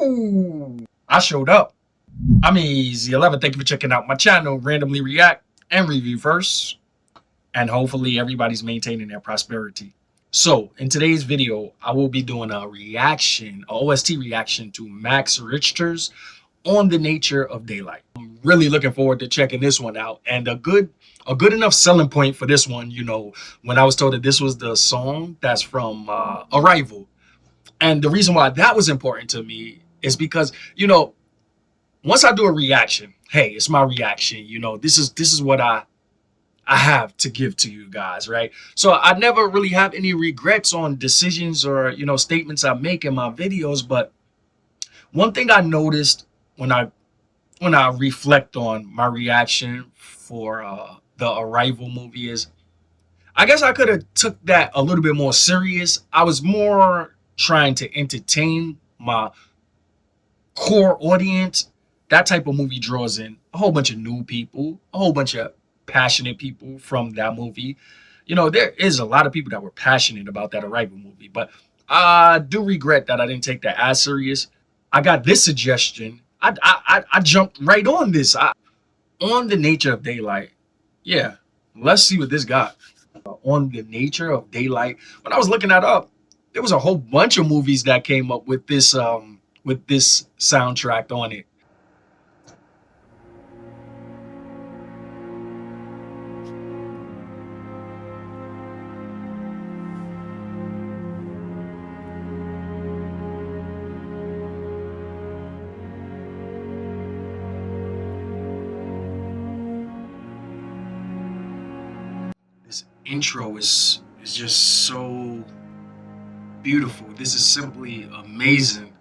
Ooh, I showed up. I'm Easy11. Thank you for checking out my channel, Randomly React and Review First. And hopefully everybody's maintaining their prosperity. So in today's video, I will be doing a reaction, a OST reaction to Max Richter's On the Nature of Daylight. I'm really looking forward to checking this one out. And a good enough selling point for this one, you know, when I was told that this was the song that's from Arrival. And the reason why that was important to me is because, you know, once I do a reaction, hey, it's my reaction, you know, this is what I have to give to you guys, right? So I never really have any regrets on decisions or, you know, statements I make in my videos. But one thing I noticed when I reflect on my reaction for the Arrival movie is, I guess I could have took that a little bit more serious. I was more trying to entertain my core audience. That type of movie draws in a whole bunch of new people, a whole bunch of passionate people from that movie. You know, there is a lot of people that were passionate about that Arrival movie, but I do regret that I didn't take that as serious. I got this suggestion. I jumped right on this. On the Nature of Daylight. Yeah, let's see what this got. On the Nature of Daylight. When I was looking that up, there was a whole bunch of movies that came up with this soundtrack on it. This intro is just so beautiful. This is simply amazing.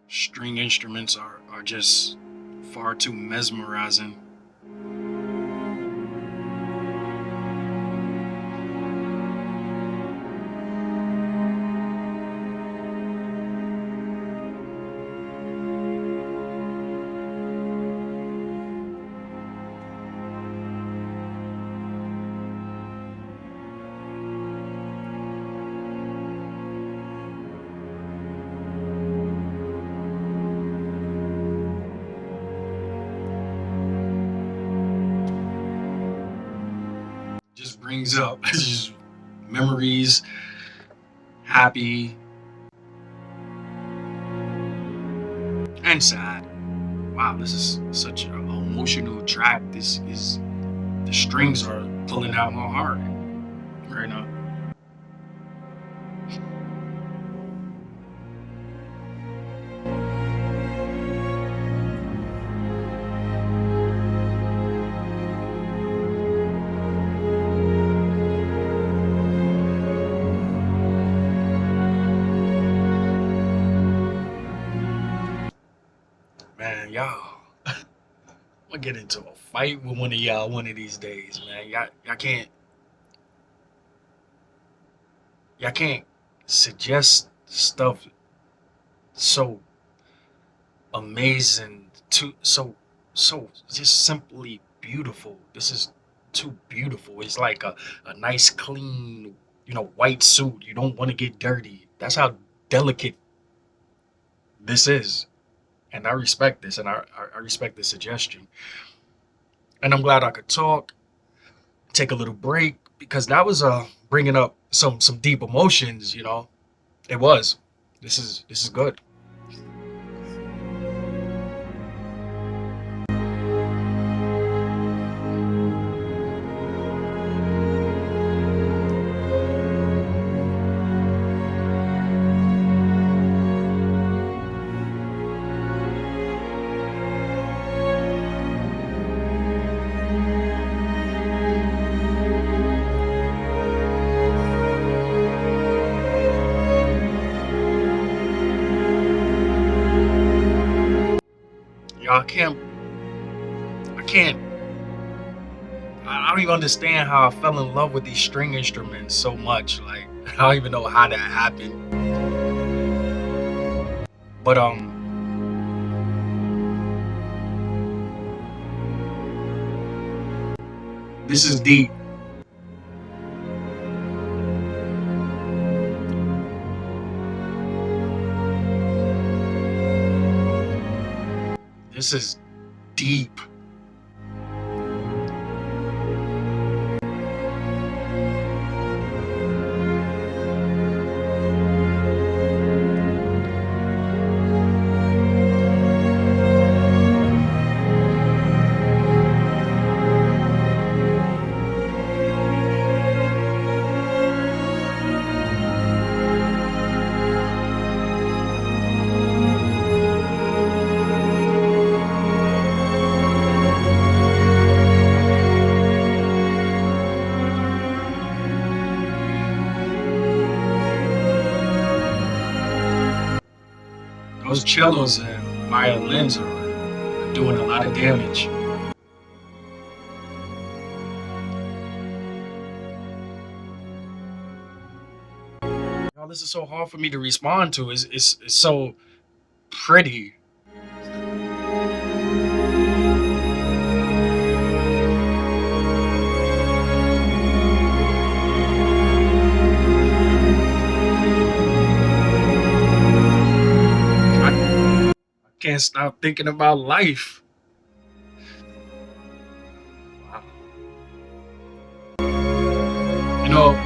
String instruments are just far too mesmerizing. Just brings up just memories, happy and sad. Wow, this is such an emotional track. The strings are pulling out my heart right now. Man, y'all, I'm gonna get into a fight with one of y'all one of these days, man. Y'all can't suggest stuff so amazing, so just simply beautiful. This is too beautiful. It's like a nice clean, you know, white suit. You don't want to get dirty. That's how delicate this is. And I respect this, and I respect the suggestion. And I'm glad I could talk, take a little break, because that was bringing up some deep emotions. You know, it was. This is good. I don't even understand how I fell in love with these string instruments so much. Like, I don't even know how that happened. But this is deep. This is deep. Those cellos and violins are doing a lot of damage. Oh, this is so hard for me to respond to. It's so pretty. I can't stop thinking about life. Wow. You know,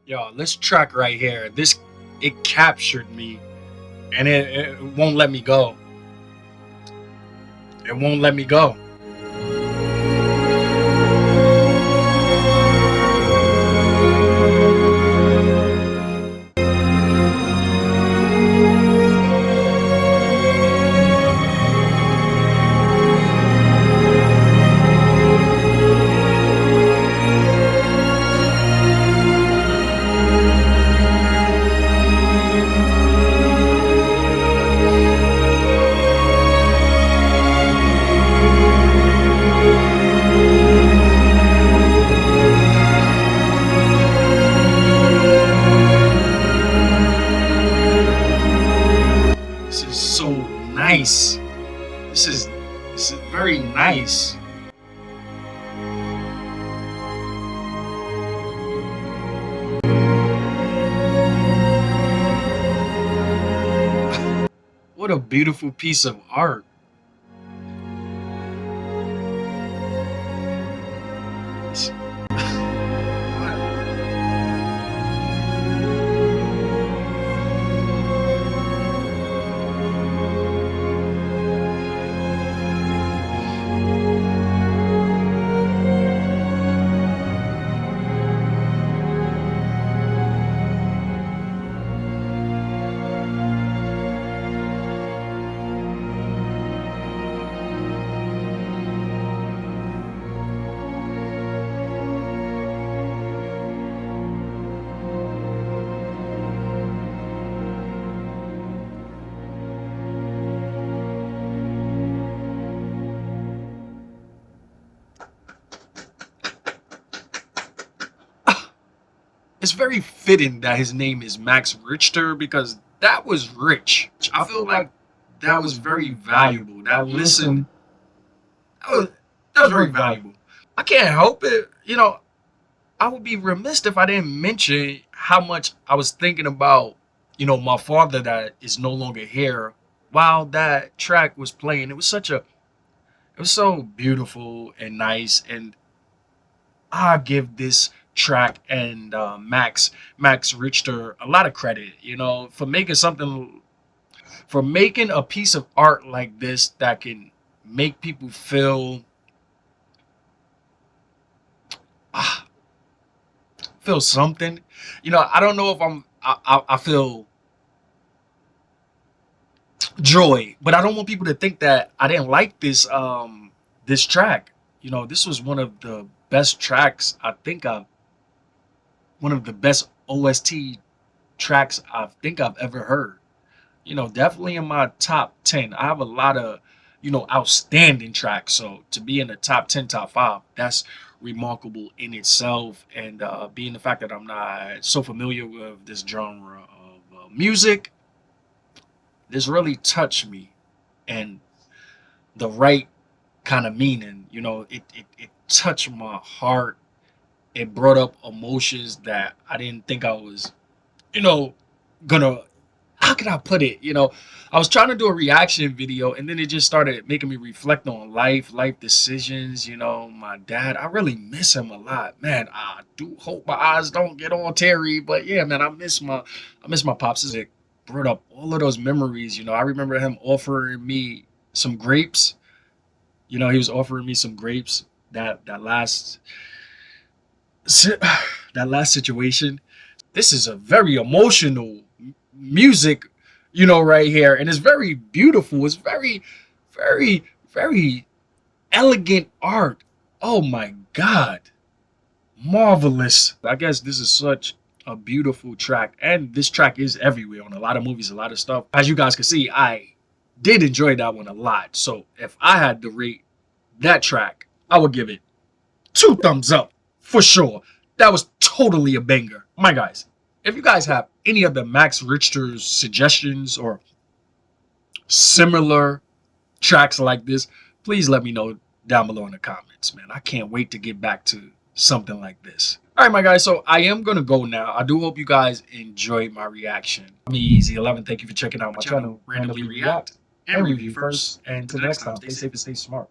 yo, this track right here, this it captured me, and it won't let me go. It won't let me go. This is so nice. This is very nice. What a beautiful piece of art. It's- It's very fitting that his name is Max Richter because that was rich. I feel like that was very valuable. That listen, that was very valuable. I can't help it. I would be remiss if I didn't mention how much I was thinking about, my father that is no longer here while that track was playing. It was so beautiful and nice. And I give this track and Max Richter a lot of credit, for making something, for making a piece of art like this that can make people ah, feel something. I don't know if I feel joy, but I don't want people to think that I didn't like this track. This was one of the best tracks I think I've one of the best OST tracks I think I've ever heard. definitely in my top 10. I have a lot of, outstanding tracks. So to be in the top 10, top five, that's remarkable in itself. And being the fact that I'm not so familiar with this genre of music, this really touched me and the right kind of meaning. It touched my heart. It brought up emotions that I didn't think I was, you know, gonna, how can I put it? I was trying to do a reaction video and then it just started making me reflect on life decisions. My dad, I really miss him a lot. Man, I do hope my eyes don't get all teary, but yeah, man, I miss my pops. It brought up all of those memories. I remember him offering me some grapes. He was offering me some grapes that last si- that last situation. This is a very emotional music, right here, and it's very beautiful. It's very, very, very elegant art. Oh my God, marvelous! I guess this is such a beautiful track, and this track is everywhere on a lot of movies, a lot of stuff. As you guys can see, I did enjoy that one a lot. So if I had to rate that track, I would give it 2 thumbs up for sure. That was totally a banger. My guys, if you guys have any of the Max Richter's suggestions or similar tracks like this, please let me know down below in the comments, man. I can't wait to get back to something like this. All right, my guys, so I am going to go now. I do hope you guys enjoyed my reaction. I'm Easy11. Thank you for checking out my channel, Randomly React and Review First. And until next time, stay safe and stay smart.